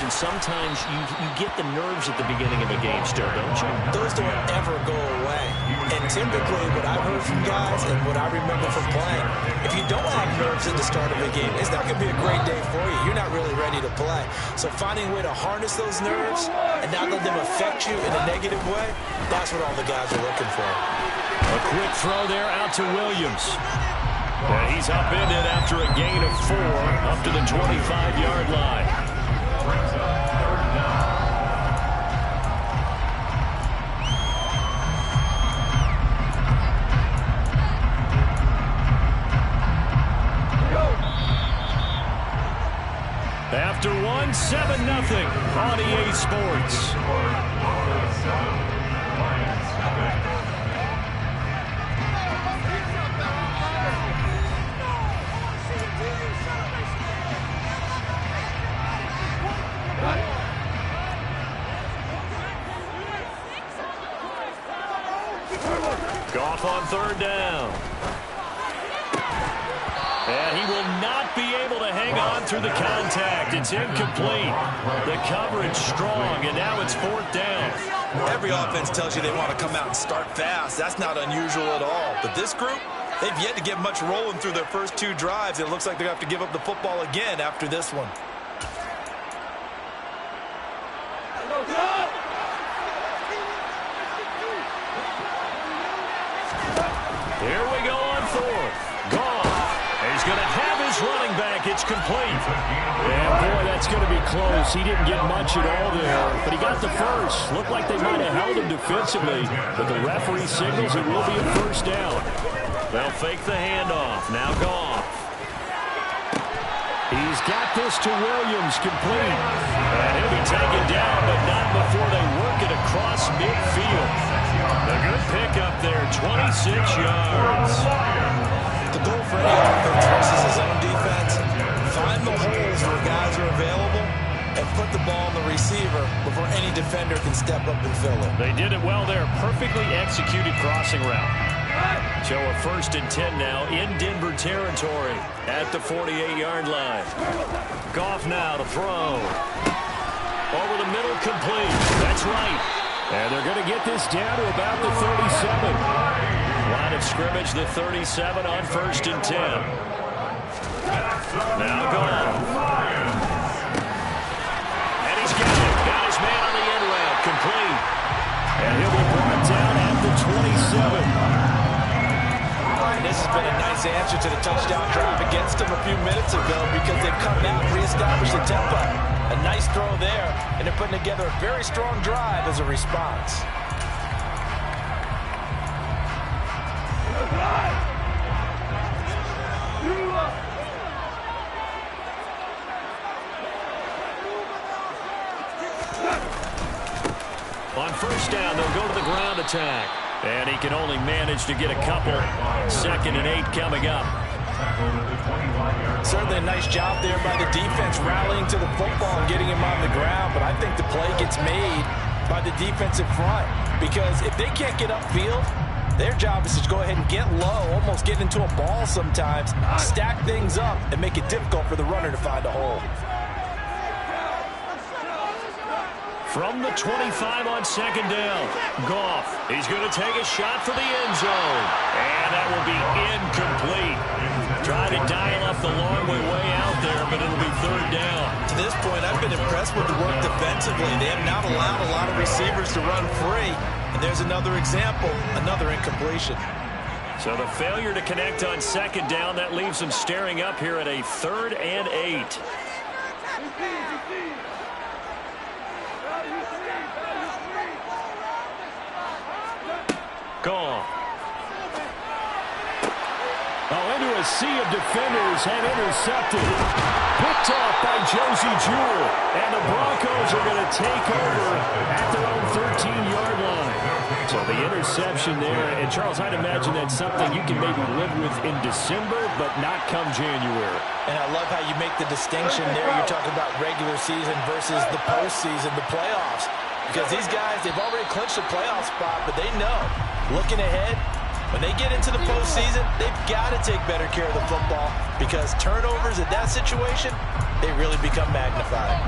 imagine sometimes you get the nerves at the beginning of a game still, don't you? Those don't ever go away. And typically what I've heard from guys and what I remember from playing, if you don't have nerves at the start of a game, it's not going to be a great day for you. You're not really ready to play. So finding a way to harness those nerves and not let them affect you in a negative way, that's what all the guys are looking for. A quick throw there out to Williams. And he's upended after a gain of 4 up to the 25-yard line. After 1, 7-0 on EA Sports. Goff on 3rd down. And he will not be able to hang on through the contact. It's incomplete. The coverage strong, and now it's 4th down. Every offense tells you they want to come out and start fast. That's not unusual at all. But this group, they've yet to get much rolling through their first 2 drives. It looks like they're going to have to give up the football again after this one. Here we go on 4th. Goff. He's going to have his running back. It's complete. And, boy, that's going to be close. He didn't get much at all there, but he got the first. Looked like they might have held him defensively, but the referee signals it will be a 1st down. They'll fake the handoff. Now Goff. He's got this to Williams, complete. And he'll be taken down, but not before they work it across midfield. A good pickup there, 26 yards. The goal for any offense versus his own defense, find the holes where guys are available and put the ball on the receiver before any defender can step up and fill it. They did it well there. Perfectly executed crossing route. So a 1st and 10 now in Denver territory at the 48-yard line. Goff now to throw. Over the middle, complete. That's right. And they're going to get this down to about the 37. Line of scrimmage, the 37 on 1st and 10. Now Goff. And he's got it. Got his man on the end route. Complete. And he'll be brought down at the 27. And this has been a nice answer to the touchdown drive against them a few minutes ago because they've come out and reestablished the tempo. A nice throw there, and they're putting together a very strong drive as a response. On 1st down, they'll go to the ground attack. And he can only manage to get a couple. 2nd and 8 coming up. Certainly a nice job there by the defense rallying to the football and getting him on the ground, but I think the play gets made by the defensive front because if they can't get upfield, their job is to go ahead and get low, almost get into a ball sometimes, stack things up, and make it difficult for the runner to find a hole. From the 25 on 2nd down, Goff. He's going to take a shot for the end zone. And that will be incomplete. Trying to dial up the long way out there, but it'll be 3rd down. To this point, I've been impressed with the work defensively. They have not allowed a lot of receivers to run free. And there's another example, another incompletion. So the failure to connect on 2nd down, that leaves them staring up here at a 3rd and 8. Goff. Oh, into a sea of defenders and intercepted. Picked off by Josie Jewell. And the Broncos are going to take over at their own 13-yard line. So the interception there. And, Charles, I'd imagine that's something you can maybe live with in December, but not come January. And I love how you make the distinction there. You're talking about regular season versus the postseason, the playoffs. Because these guys, they've already clinched a playoff spot, but they know, looking ahead, when they get into the postseason, they've got to take better care of the football because turnovers in that situation, they really become magnified.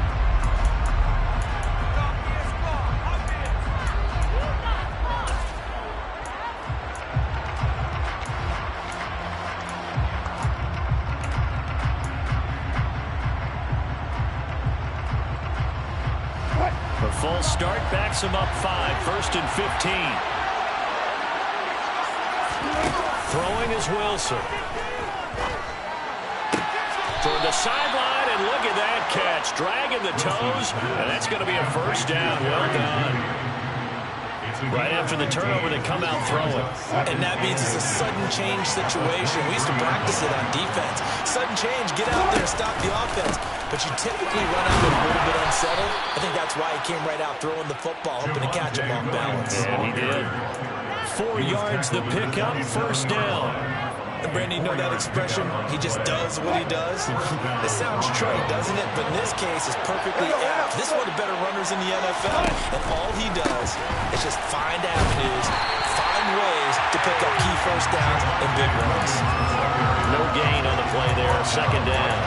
false start backs him up 5, 1st and 15. Throwing is Wilson. Toward the sideline, and look at that catch. Dragging the toes, and that's going to be a first down. Well done. Right after the turnover, they come out throwing. And that means it's a sudden change situation. We used to practice it on defense. Sudden change, get out there, stop the offense. But you typically run out a little bit unsettled. I think that's why he came right out throwing the football, hoping to catch him off balance. And he did. 4 yards the pickup, first down. And Brandon, you know that expression? He just does what he does. It sounds trite, doesn't it? But in this case, it's perfectly apt. This is one of the better runners in the NFL. And all he does is just find avenues, find ways to pick up key first downs and big runs. No gain on the play there, second down.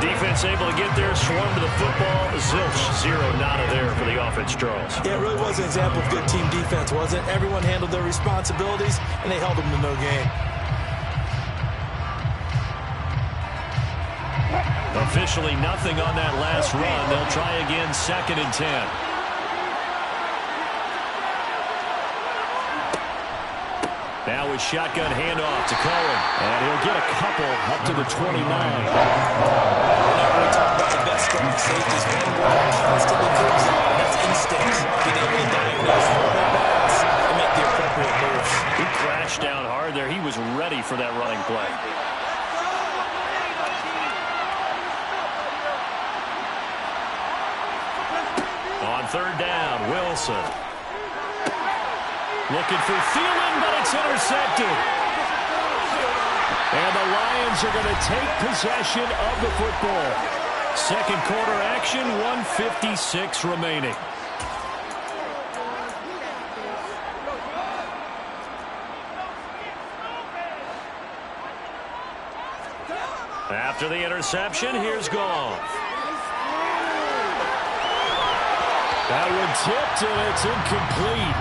Defense able to get there, swarm to the football. Zilch, 0 nada there for the offense, Charles. Yeah, it really was an example of good team defense, wasn't it? Everyone handled their responsibilities, and they held them to no gain. Officially nothing on that last run. They'll try again, 2nd and 10. Now with shotgun handoff to Cohen. And he'll get a couple up to the 29. Whenever we talk about the best strong safeties, one word constantly comes out, and that's instincts. Being able to diagnose running backs and make the appropriate moves. He crashed down hard there. He was ready for that running play. On 3rd down, Wilson. Looking for Thielen, but it's intercepted. And the Lions are going to take possession of the football. Second quarter action, 1:56 remaining. After the interception, here's Goff. That one tipped, and it's incomplete.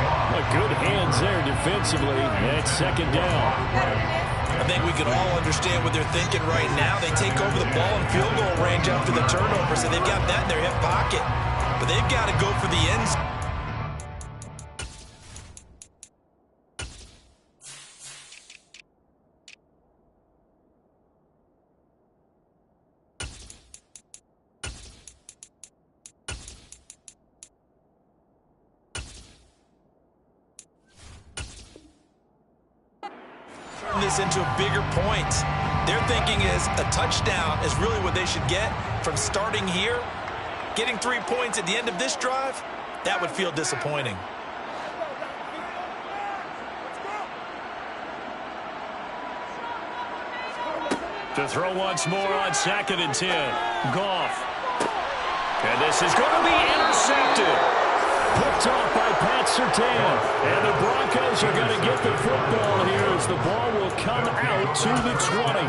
Good hands there defensively. It's 2nd down. I think we can all understand what they're thinking right now. They take over the ball in field goal range after the turnover, so they've got that in their hip pocket. But they've got to go for the end zone. This into a bigger point. Their thinking is a touchdown is really what they should get from starting here. Getting 3 points at the end of this drive, that would feel disappointing. To throw once more on 2nd and 10. Goff. And this is going to be intercepted. Picked off by Pat Surtain. And the Broncos are going to get the football here as the ball will come out to the 20.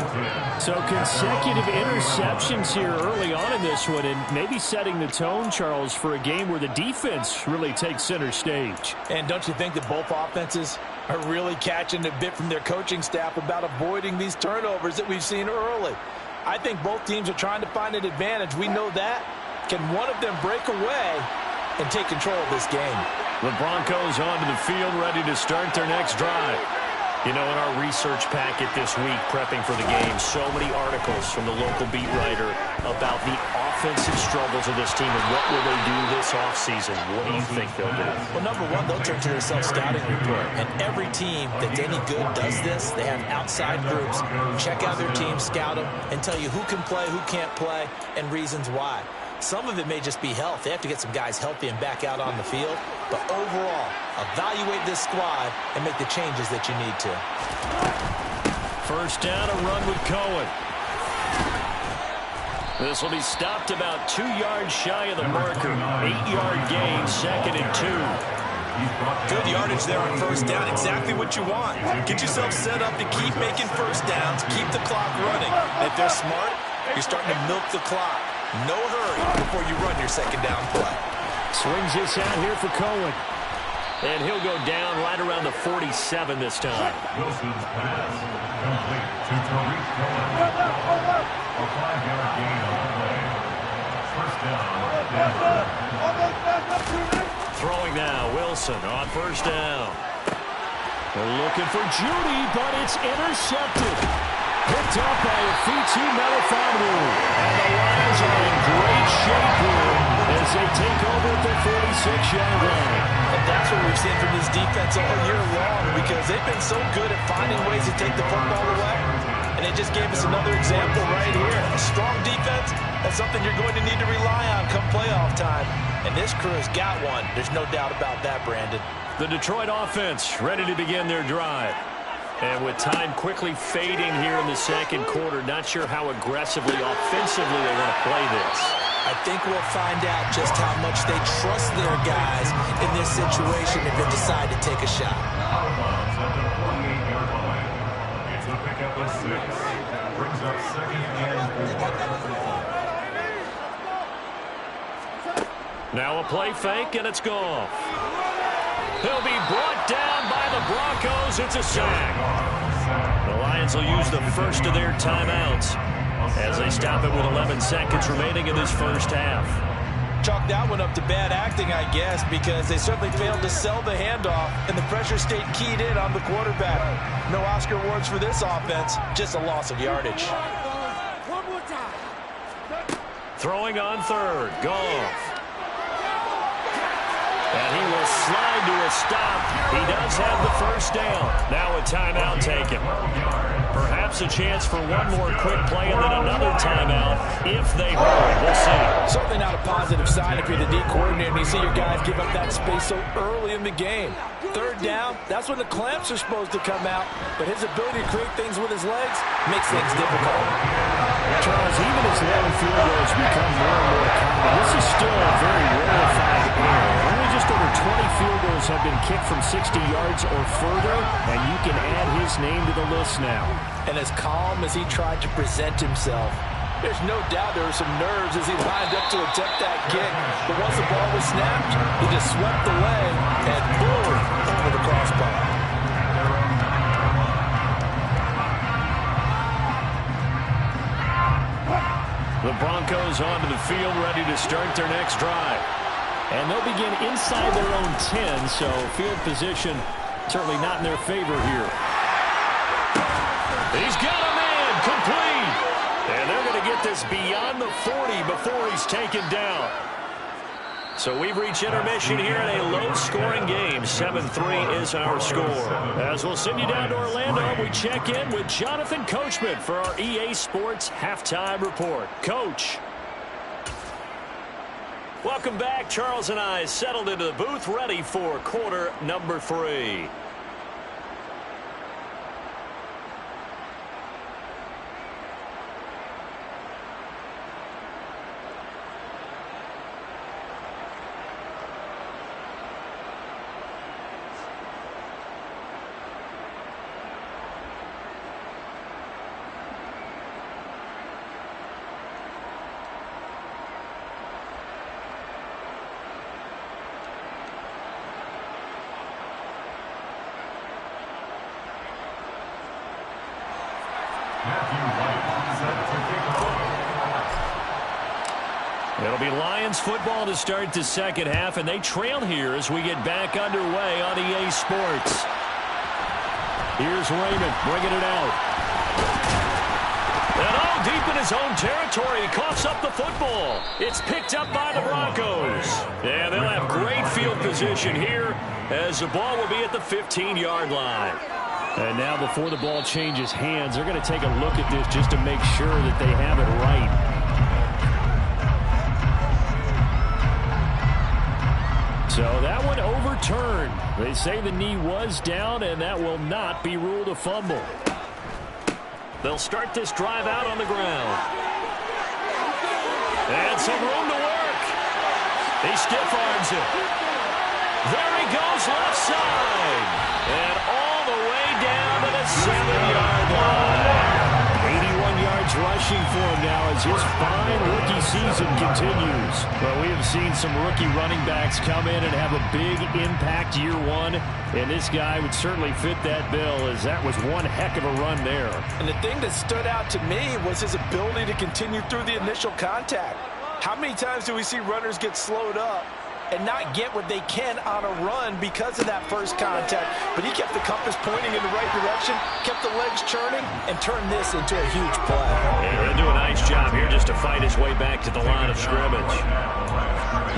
So consecutive interceptions here early on in this one, and maybe setting the tone, Charles, for a game where the defense really takes center stage. And don't you think that both offenses are really catching a bit from their coaching staff about avoiding these turnovers that we've seen early? I think both teams are trying to find an advantage. We know that. Can one of them break away and take control of this game? The Broncos onto the field, ready to start their next drive. You know, in our research packet this week, prepping for the game, so many articles from the local beat writer about the offensive struggles of this team and what will they do this offseason. What do you think they'll do? Well, number one, they'll turn to their self-scouting report. And every team that's any good does this. They have outside groups. Check out their team, scout them, and tell you who can play, who can't play, and reasons why. Some of it may just be health. They have to get some guys healthy and back out on the field. But overall, evaluate this squad and make the changes that you need to. First down, a run with Cohen. This will be stopped about 2 yards shy of the marker. 8-yard gain, 2nd and 2. Good yardage there on first down. Exactly what you want. Get yourself set up to keep making first downs, keep the clock running. And if they're smart, you're starting to milk the clock. No hurry before you run your second down play. Swings this out here for Cohen. And he'll go down right around the 47 this time. Wilson's pass complete to Tariq Cohen. A 5-yard gain on the play. First down. Throwing now, Wilson on first down. They're looking for Judy, but it's intercepted. Picked up by Afitu Melifonwu. And the Lions are in great shape here as they take over at the 46-yard line. And that's what we've seen from this defense all year long, because they've been so good at finding ways to take the football away. And they just gave us another example right here. A strong defense, that's something you're going to need to rely on come playoff time. And this crew has got one. There's no doubt about that, Brandon. The Detroit offense ready to begin their drive. And with time quickly fading here in the second quarter, not sure how aggressively, offensively they want to play this. I think we'll find out just how much they trust their guys in this situation if they decide to take a shot. It's a pickup of 6. Brings up second and 4. Now a play fake, and it's Goff. He'll be brought down by the Broncos. It's a sack. The Lions will use the first of their timeouts as they stop it with 11 seconds remaining in this first half. Chalk that one up to bad acting, I guess, because they certainly failed to sell the handoff, and the pressure stayed keyed in on the quarterback. No Oscar awards for this offense, just a loss of yardage. Throwing on third, Goff. And he will slide to a stop. He does have the first down. Now a timeout taken. Perhaps a chance for one more quick play and then another timeout if they hurry. We'll see. Certainly not a positive sign if you're the D coordinator and you see your guys give up that space so early in the game. Third down, that's when the clamps are supposed to come out. But his ability to create things with his legs makes things difficult. Charles, even as long field goals become more and more common, this is still a very rarefied area. Only just over 20 field goals have been kicked from 60 yards or further, and you can add his name to the list now. And as calm as he tried to present himself, there's no doubt there were some nerves as he lined up to attempt that kick. But once the ball was snapped, he just swept away and boom, over the crossbar. The Broncos onto the field, ready to start their next drive. And they'll begin inside their own 10, so field position certainly not in their favor here. He's got a man, complete. And they're going to get this beyond the 40 before he's taken down. So we've reached intermission here in a low-scoring game. 7-3 is our score. As we'll send you down to Orlando, we check in with Jonathan Coachman for our EA Sports Halftime Report. Coach. Welcome back. Charles and I settled into the booth, ready for quarter number 3. It'll be Lions football to start the second half, and they trail here as we get back underway on EA Sports. Here's Raymond bringing it out. And all deep in his own territory, he coughs up the football. It's picked up by the Broncos. And they'll have great field position here as the ball will be at the 15-yard line. And now before the ball changes hands, they're going to take a look at this just to make sure that they have it right. So that one overturned. They say the knee was down, and that will not be ruled a fumble. They'll start this drive out on the ground. And some room to work. He stiff arms it. There he goes left side. And all the way down to the 7-yard line. 81 yards rushing for him now as his fine rookie season continues. Well, we have seen some rookie running backs come in and have a big impact year one, and this guy would certainly fit that bill as that was one heck of a run there. And the thing that stood out to me was his ability to continue through the initial contact. How many times do we see runners get slowed up and not get what they can on a run because of that first contact? But he kept the compass pointing in the right direction, kept the legs churning, and turned this into a huge play. And he'll do a nice job here just to fight his way back to the line of scrimmage.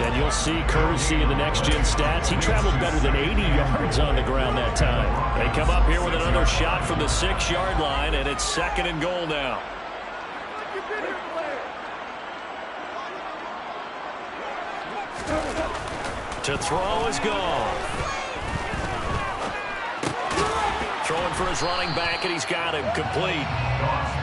And you'll see courtesy in the next-gen stats. He traveled better than 80 yards on the ground that time. They come up here with another shot from the 6-yard line, and it's 2nd and goal now. To throw is gone. Throwing for his running back, and he's got him complete.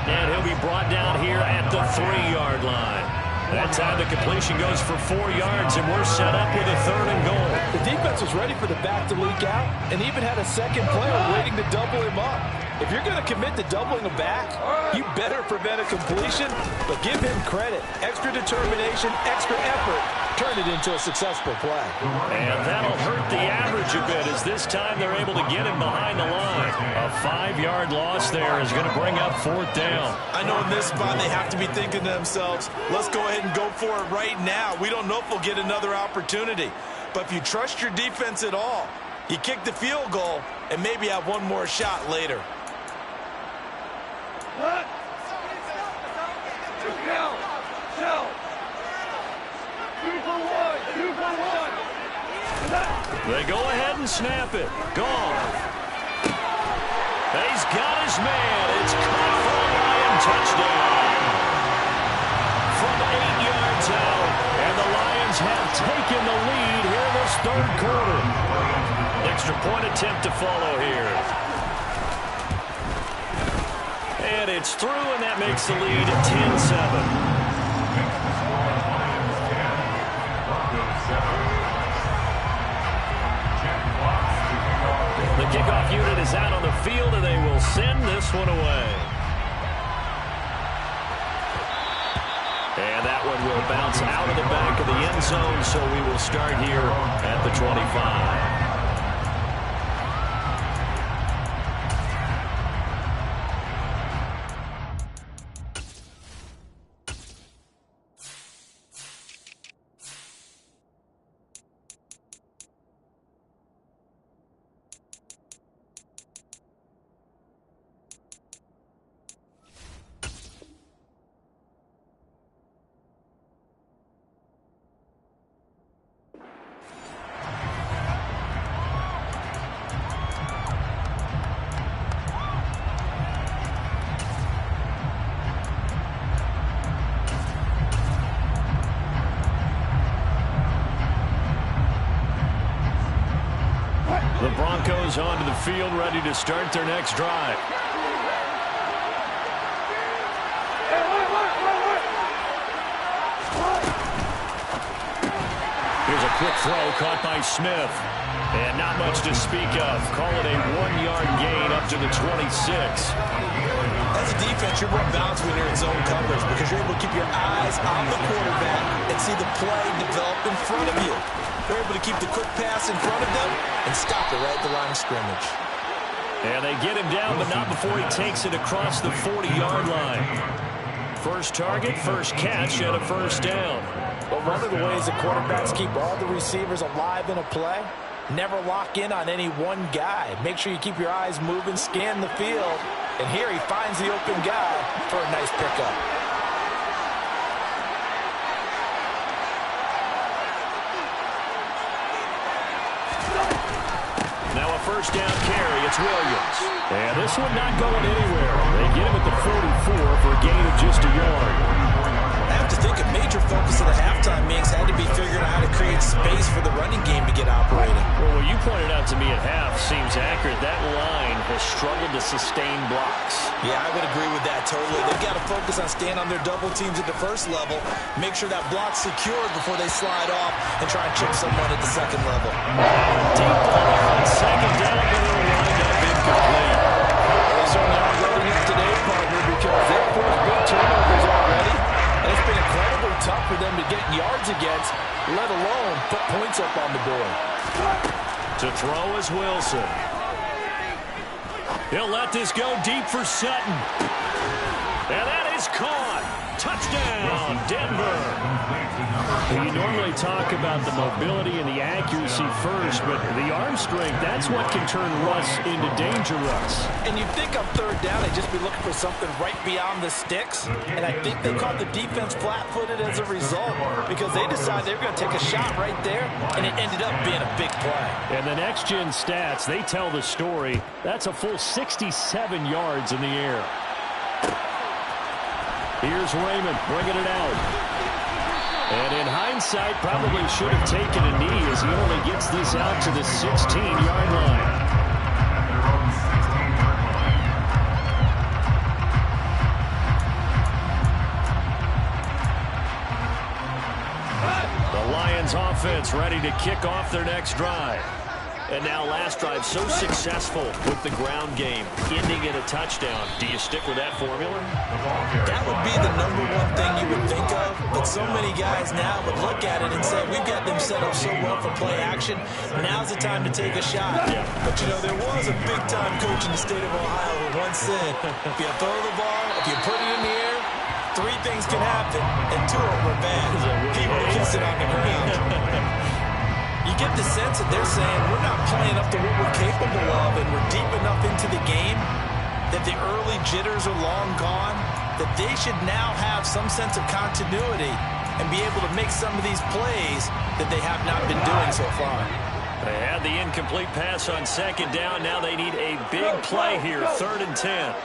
And he'll be brought down here at the 3-yard line. That time the completion goes for 4 yards, and we're set up with a 3rd and goal. The defense was ready for the back to leak out and even had a second player waiting to double him up. If you're going to commit to doubling a back, you better prevent a completion, but give him credit. Extra determination, extra effort, turned it into a successful play. And that'll hurt the average a bit as this time they're able to get him behind the line. A 5-yard loss there is going to bring up 4th down. I know in this spot they have to be thinking to themselves, let's go ahead and go for it right now. We don't know if we'll get another opportunity. But if you trust your defense at all, you kick the field goal and maybe have one more shot later. They go ahead and snap it. Gone. He's got his man. It's caught for a Lion touchdown. From 8 yards out, and the Lions have taken the lead here in this 3rd quarter. Extra point attempt to follow here. And it's through, and that makes the lead 10-7. The kickoff unit is out on the field, and they will send this one away. And that one will bounce out of the back of the end zone, so we will start here at the 25. The Broncos onto the field, ready to start their next drive. Here's a quick throw caught by Smith. And not much to speak of. Call it a 1-yard gain up to the 26. As a defense, you're more balanced when you're in zone coverage because you're able to keep your eyes on the quarterback and see the play develop in front of you. They're able to keep the quick pass in front of them and stop it right at the line of scrimmage. And they get him down, but not before he takes it across the 40-yard line. First target, first catch, and a 1st down. But one of the ways that quarterbacks keep all the receivers alive in a play, never lock in on any one guy. Make sure you keep your eyes moving, scan the field. And here he finds the open guy for a nice pickup. Now a 1st down carry. It's Williams. And this one not going anywhere. They get him at the 44 for a gain of just a yard. I have to think a major focus of the halftime meetings had to be figuring out how to create space for the running game to get operating. Well, what you pointed out to me at half seems accurate. That line has struggled to sustain blocks. Yeah, I would agree with that totally. They've got to focus on staying on their double teams at the first level, make sure that block's secured before they slide off and try and chip someone at the second level. Deep ball on 2nd down, but it'll wind up incomplete. They certainly aren't loading up today, partner, because they've forced big turnovers already. And it's been incredibly tough for them to get yards against, let alone put points up on the board. To throw is Wilson. He'll let this go deep for Sutton. And that is caught. Touchdown, Denver. You normally talk about the mobility and the accuracy first, but the arm strength, that's what can turn Russ into danger Russ. And you think on third down, they'd just be looking for something right beyond the sticks. And I think they caught the defense flat-footed as a result because they decided they were going to take a shot right there, and it ended up being a big play. And the next-gen stats, they tell the story. That's a full 67 yards in the air. Here's Raymond bringing it out. And in hindsight, probably should have taken a knee as he only gets this out to the 16-yard line. The Lions offense ready to kick off their next drive. And now last drive so successful with the ground game, ending in a touchdown. Do you stick with that formula? That would be the #1 thing you would think of, but so many guys now would look at it and say, we've got them set up so well for play action, now's the time to take a shot. Yeah. But, you know, there was a big-time coach in the state of Ohio who once said, if you throw the ball, if you put it in the air, 3 things can happen, and 2 of them are bad. People kiss it on the ground. You get the sense that they're saying we're not playing up to what we're capable of, and we're deep enough into the game that the early jitters are long gone, that they should now have some sense of continuity and be able to make some of these plays that they have not been doing so far. They had the incomplete pass on second down. Now they need a big play here, 3rd and 10.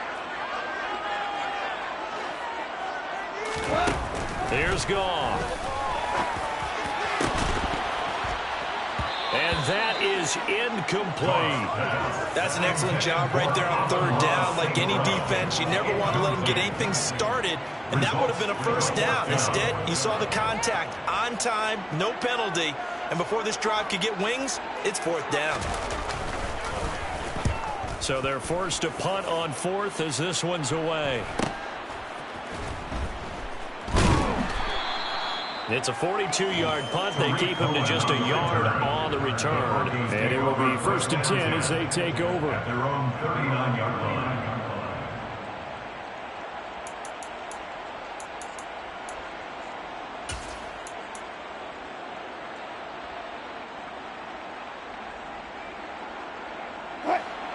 Here's Goff. And that is incomplete. That's an excellent job right there on 3rd down. Like any defense, you never want to let them get anything started, and that would have been a 1st down. Instead, you saw the contact on time, no penalty, and before this drive could get wings, it's 4th down. So they're forced to punt on 4th as this one's away. It's a 42-yard punt. They keep him to just a yard on the return. And it will be 1st and 10 as they take over. At their own 39-yard line.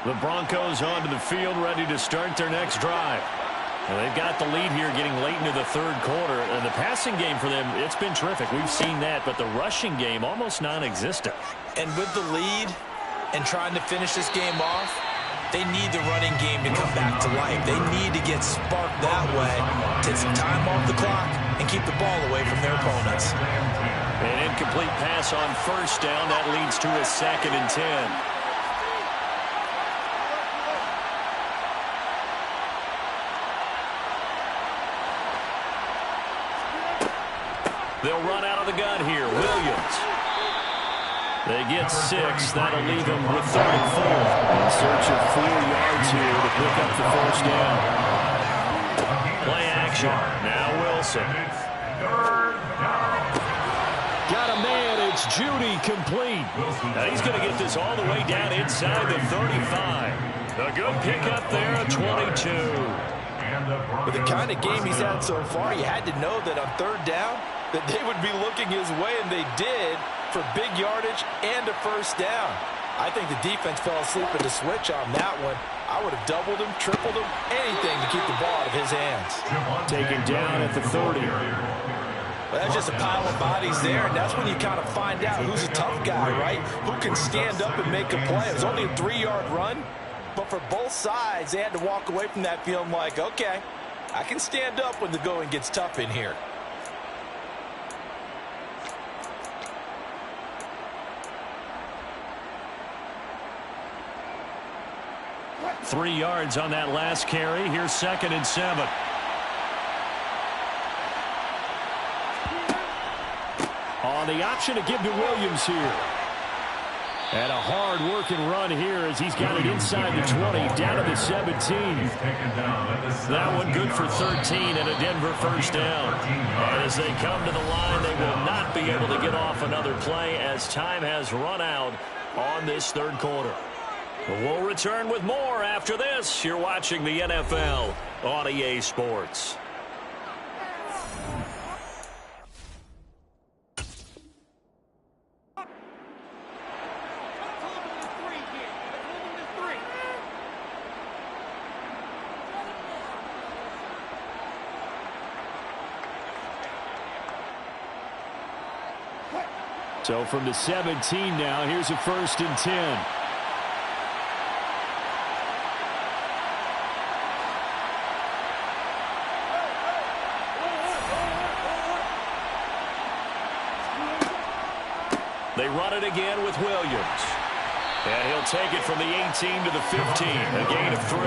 The Broncos onto the field, ready to start their next drive. And they've got the lead here getting late into the 3rd quarter. And the passing game for them, it's been terrific. We've seen that, but the rushing game almost non-existent. And with the lead and trying to finish this game off, they need the running game to come back to life. They need to get sparked that way, take some time off the clock, and keep the ball away from their opponents. An incomplete pass on 1st down. That leads to a 2nd and 10. They'll run out of the gun here. Williams. They get 6. That'll leave them with 3rd and 4. In search of 4 yards here to pick up the 1st down. Play action. Now Wilson. Got a man. It's Judy complete. Now he's going to get this all the way down inside the 35. A good pickup there, a 22. With the kind of game he's had so far, you had to know that on 3rd down, that they would be looking his way, and they did, for big yardage and a 1st down. I think the defense fell asleep at the switch on that one. I would have doubled him, tripled him, anything to keep the ball out of his hands. Taken down at the 30. Well, that's just a pile of bodies there, and that's when you kind of find out who's a tough guy, right? Who can stand up and make a play. It was only a 3-yard run, but for both sides, they had to walk away from that feeling like, okay, I can stand up when the going gets tough in here. 3 yards on that last carry. Here's 2nd and 7. On the option to give to Williams here. And a hard-working run here as he's got it inside the 20, down to the 17. That one good for 13 and a Denver 1st down. And as they come to the line, they will not be able to get off another play as time has run out on this 3rd quarter. We'll return with more after this. You're watching the NFL on EA Sports. So from the 17 now, here's a 1st and 10. They run it again with Williams. And he'll take it from the 18 to the 15, a gain of 3.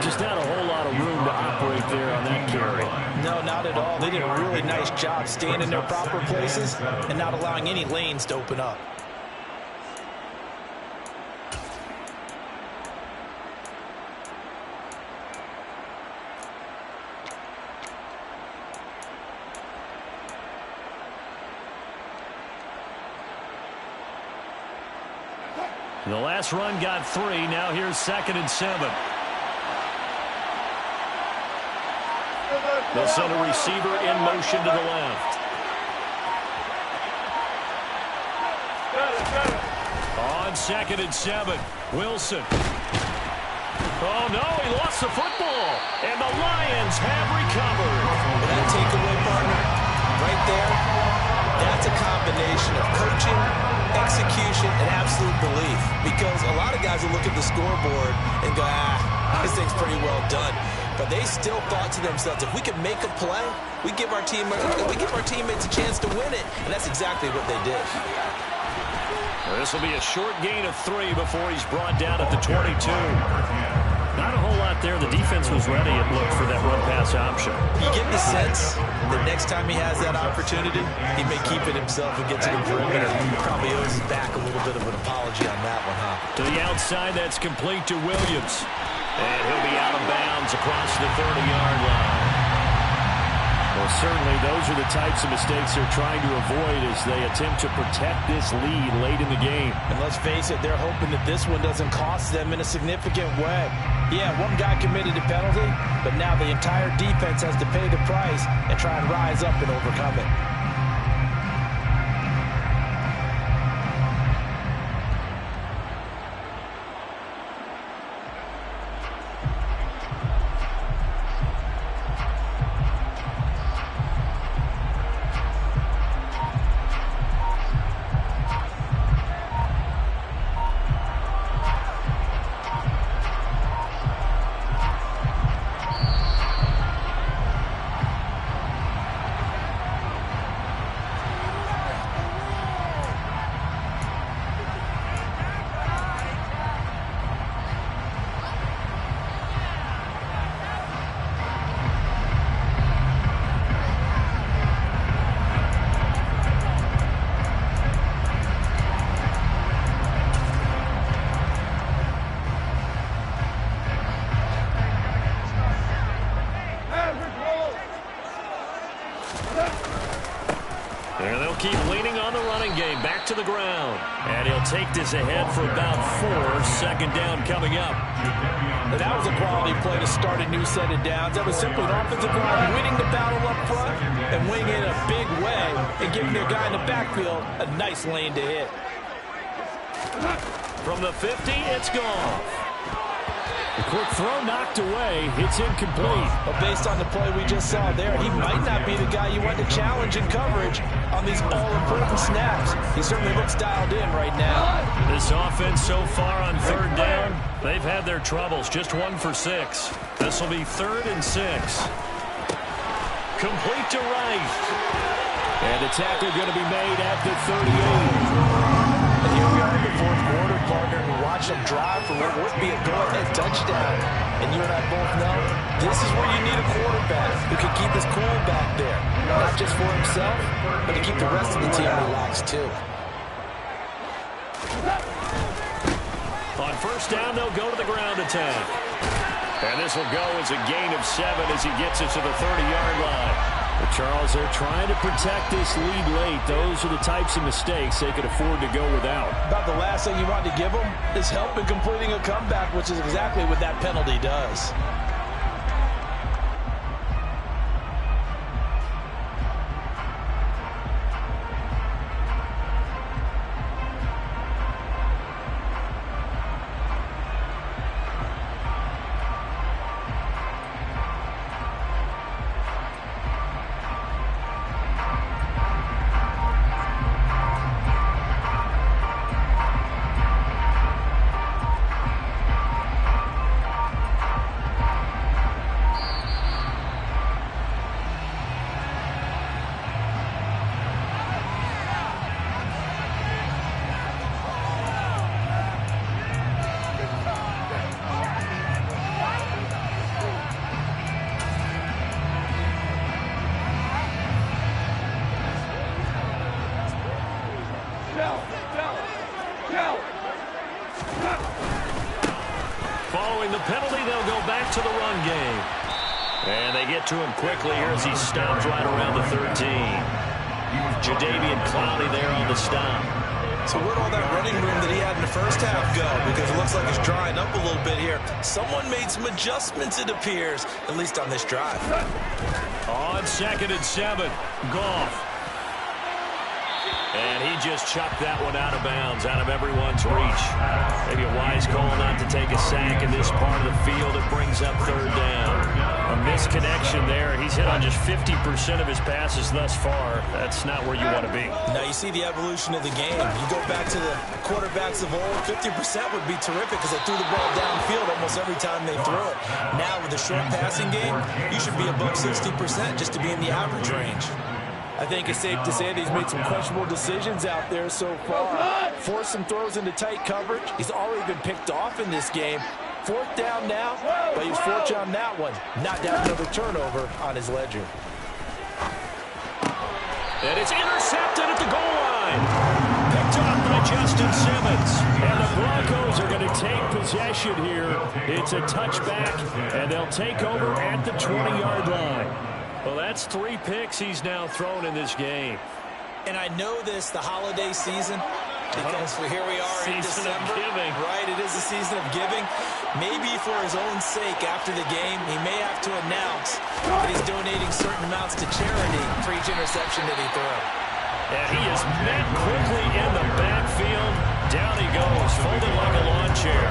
Just not a whole lot of room to operate there on that carry. No, not at all. They did a really nice job staying in their proper places and not allowing any lanes to open up. The last run got 3. Now here's 2nd and 7. They'll send a receiver in motion to the left. On 2nd and 7, Wilson. Oh, no, he lost the football. And the Lions have recovered. Well, that takeaway, partner, right there, that's a combination of coaching, execution, and absolute belief. Because a lot of guys will look at the scoreboard and go, this thing's pretty well done. But they still thought to themselves, if we can make a play, we give our teammates a chance to win it. And that's exactly what they did. Well, this will be a short gain of 3 before he's brought down at the 22. Not a whole lot there. The defense was ready, it looked, for that run-pass option. You get the sense that next time he has that opportunity, he may keep it himself and get to the perimeter. He probably owes his back a little bit of an apology on that one, huh? To the outside, that's complete to Williams. And he'll be out of bounds across the 30-yard line. Well, certainly those are the types of mistakes they're trying to avoid as they attempt to protect this lead late in the game. And let's face it, they're hoping that this one doesn't cost them in a significant way. Yeah, one guy committed a penalty, but now the entire defense has to pay the price and try and rise up and overcome it. And they'll keep leaning on the running game. Back to the ground. And he'll take this ahead for about 4. 2nd down coming up. And that was a quality play to start a new set of downs. That was simply an offensive line winning the battle up front and winning it in a big way and giving their guy in the backfield a nice lane to hit. From the 50, it's gone. The quick throw knocked away. It's incomplete. But based on the play we just saw there, he might not be the guy you want to challenge in coverage on these all-important snaps. He certainly looks dialed in right now. This offense so far on 3rd down, they've had their troubles. Just 1 for 6. This will be 3rd and 6. Complete to Wright. And the tackle going to be made at the 38. And here we are in the 4th quarter, partner, and watch them drive for what would be a go-ahead touchdown. And you and I both know this is where you need a quarterback who can keep his cool back there. Not just for himself, but to keep the rest of the team relaxed, too. On 1st down, they'll go to the ground attack. And this will go as a gain of 7 as he gets it to the 30-yard line. The Charles, they're trying to protect this lead late. Those are the types of mistakes they could afford to go without. About the last thing you want to give them is help in completing a comeback, which is exactly what that penalty does. Following the penalty, they'll go back to the run game. And they get to him quickly here as he stops right around the 13. Jadeveon Clowney there on the stop. So where'd all that running room that he had in the first half go? Because it looks like it's drying up a little bit here. Someone made some adjustments, it appears, at least on this drive. On 2nd and 7, Goff. And he just chucked that one out of bounds, out of everyone's reach. Maybe a wise call not to take a sack in this part of the field. It brings up 3rd down. A misconnection there. He's hit on just 50% of his passes thus far. That's not where you want to be. Now you see the evolution of the game. You go back to the quarterbacks of old, 50% would be terrific because they threw the ball downfield almost every time they threw it. Now with the short passing game, you should be above 60% just to be in the average range. I think it's safe to say that he's made some questionable decisions out there so far. Forced some throws into tight coverage. He's already been picked off in this game. 4th down now, but he was fortunate on that one. Not down another turnover on his ledger. And it's intercepted at the goal line. Picked up by Justin Simmons. And the Broncos are going to take possession here. It's a touchback, and they'll take over at the 20-yard line. Well, that's 3 picks he's now thrown in this game. And I know this, the holiday season, because here we are in December. Right, it is the season of giving. Maybe for his own sake after the game, he may have to announce that he's donating certain amounts to charity for each interception that he throws. And he is met quickly in the backfield. Down he goes, folded like a lawn chair.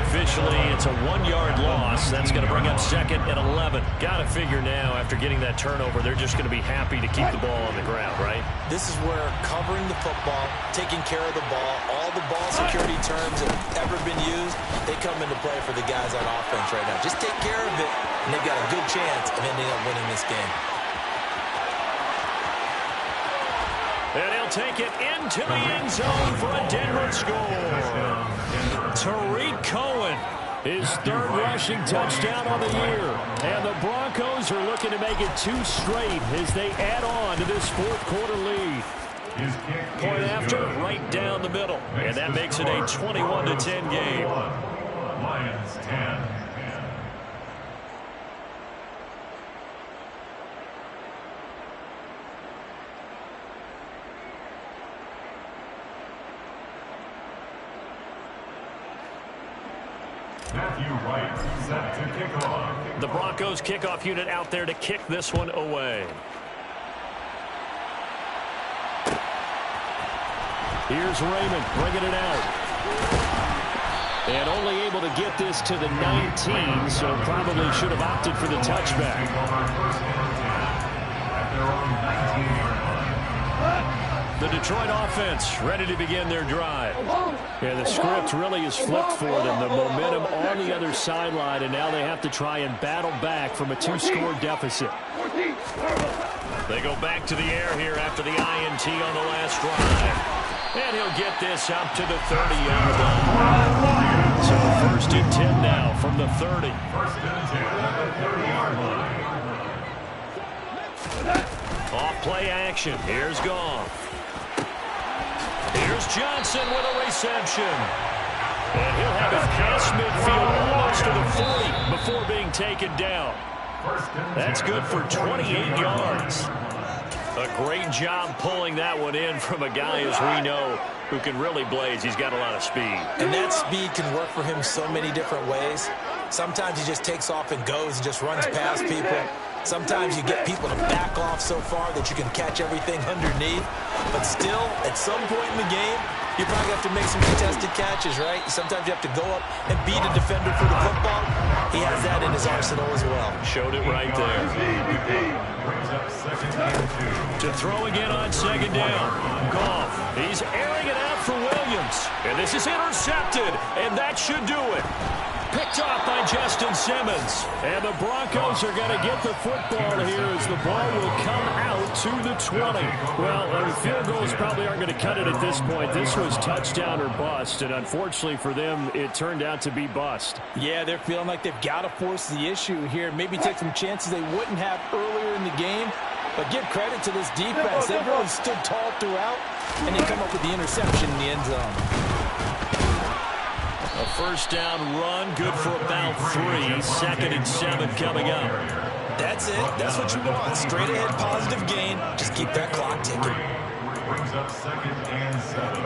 Officially, it's a 1-yard loss. That's going to bring up 2nd and 11. Got to figure now, after getting that turnover, they're just going to be happy to keep the ball on the ground, right? This is where covering the football, taking care of the ball, all the ball security terms that have ever been used, they come into play for the guys on offense right now. Just take care of it, and they've got a good chance of ending up winning this game. And he'll take it into the end zone for a Denver score. Tariq Cohen, his 3rd rushing touchdown on the year. And the Broncos are looking to make it 2 straight as they add on to this 4th quarter lead. Point after, right down the middle. And that makes it a 21-10 game. Lions 10. Matthew Wright set to kick off. The Broncos kickoff unit out there to kick this one away. Here's Raymond bringing it out. And only able to get this to the 19, so probably should have opted for the touchback. The Detroit offense ready to begin their drive. Yeah, the script really is flipped for them. The momentum on the other sideline, and now they have to try and battle back from a 2-score deficit. They go back to the air here after the INT on the last drive. And he'll get this out to the 30-yard line. So 1st and 10 now from the 30. 1st and 10 at the 30-yard line. Off play action. Here's Goff. Here's Johnson with a reception. And he'll have it past midfield almost to the 40 before being taken down. That's good for 28 yards. A great job pulling that one in from a guy, as we know, who can really blaze. He's got a lot of speed. And that speed can work for him so many different ways. Sometimes he just takes off and goes and just runs past people. Sometimes you get people to back off so far that you can catch everything underneath. But still, at some point in the game, you probably have to make some contested catches, right? Sometimes you have to go up and beat a defender for the football. He has that in his arsenal as well. Showed it right there. To throw again on second down. Goff, he's airing it out for Williams. And this is intercepted, and that should do it. Picked off by Justin Simmons. And the Broncos are going to get the football here as the ball will come out to the 20. Well, field goals probably aren't going to cut it at this point. This was touchdown or bust, and unfortunately for them, it turned out to be bust. Yeah, they're feeling like they've got to force the issue here. Maybe take some chances they wouldn't have earlier in the game. But give credit to this defense. They've really stood tall throughout, and they come up with the interception in the end zone. A first down run, good for about 3. 2nd and 7 coming up. That's it. That's what you want. Straight ahead, positive gain. Just keep that clock ticking. Brings up 2nd and 7.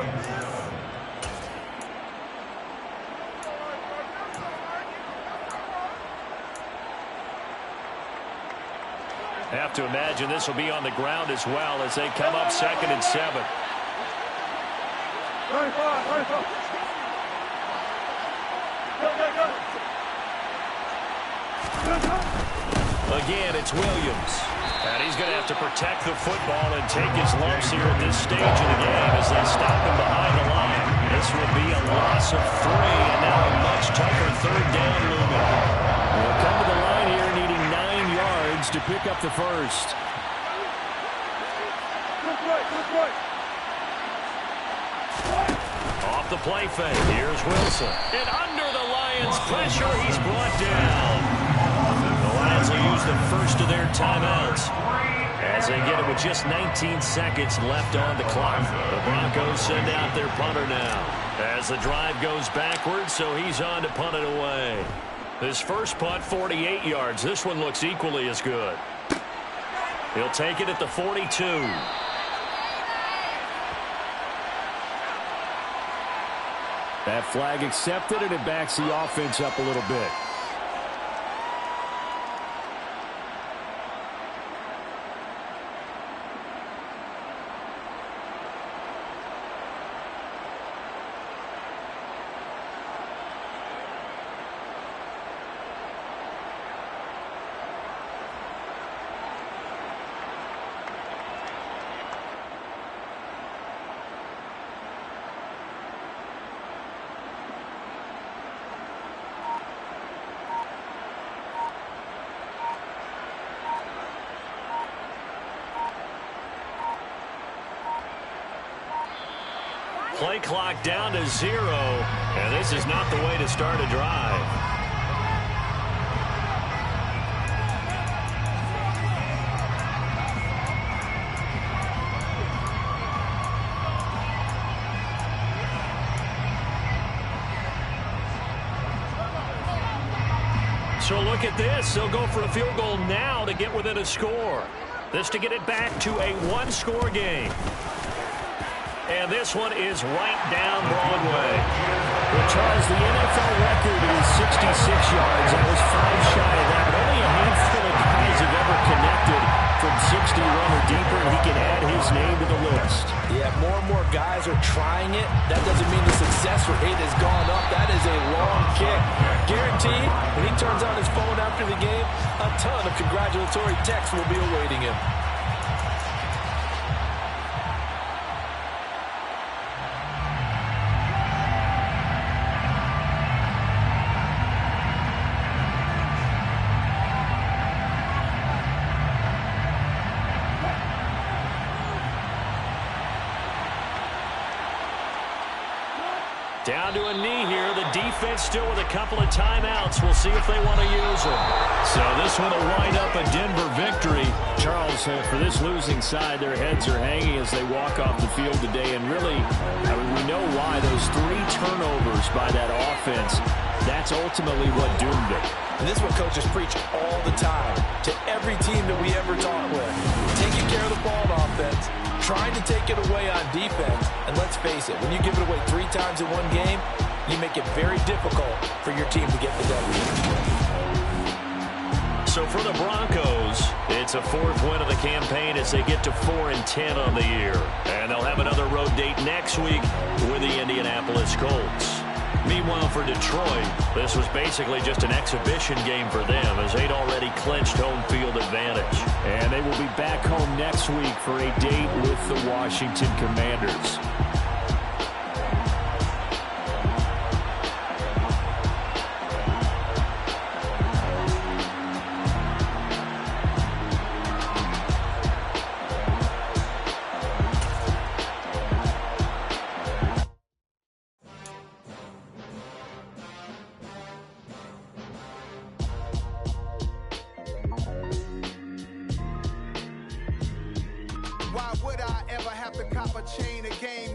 Have to imagine this will be on the ground as well as they come up 2nd and 7. Again, it's Williams. And he's going to have to protect the football and take his lumps here at this stage of the game as they stop him behind the line. This will be a loss of 3, and now a much tougher third down looming. We'll come to the line here needing 9 yards to pick up the first. Off the play fake. Here's Wilson. And under the Lions' pressure, he's brought down. The Lions will use the first of their timeouts as they get it with just 19 seconds left on the clock. The Broncos send out their punter now as the drive goes backwards, so he's on to punt it away. His first punt, 48 yards. This one looks equally as good. He'll take it at the 42. That flag accepted, and it backs the offense up a little bit. Play clock down to 0, and this is not the way to start a drive. So look at this. They'll go for a field goal now to get within a score. This to get it back to a one-score game. And this one is right down Broadway. Well, Charles, the NFL record is 66 yards. That was 5 shy of that, but only a handful of guys have ever connected from 61 or deeper, and he can add his name to the list. Yeah, more and more guys are trying it. That doesn't mean the success rate has gone up. That is a long kick. Guaranteed, when he turns on his phone after the game, a ton of congratulatory texts will be awaiting him. Down to a knee here. The defense still with a couple of timeouts. We'll see if they want to use them. So this one will wind up a Denver victory. Charles, for this losing side, their heads are hanging as they walk off the field today. And really, we know why. Those 3 turnovers by that offense, that's ultimately what doomed it. And this is what coaches preach all the time to every team that we ever talk with. Taking care of the ball on offense, trying to take it away on defense. And let's face it, when you give it away 3 times in one game, you make it very difficult for your team to get the W. So for the Broncos, it's a 4th win of the campaign as they get to 4-10 on the year. And they'll have another road date next week with the Indianapolis Colts. Meanwhile, for Detroit, this was basically just an exhibition game for them as they'd already clinched home field advantage. And they will be back home next week for a date with the Washington Commanders.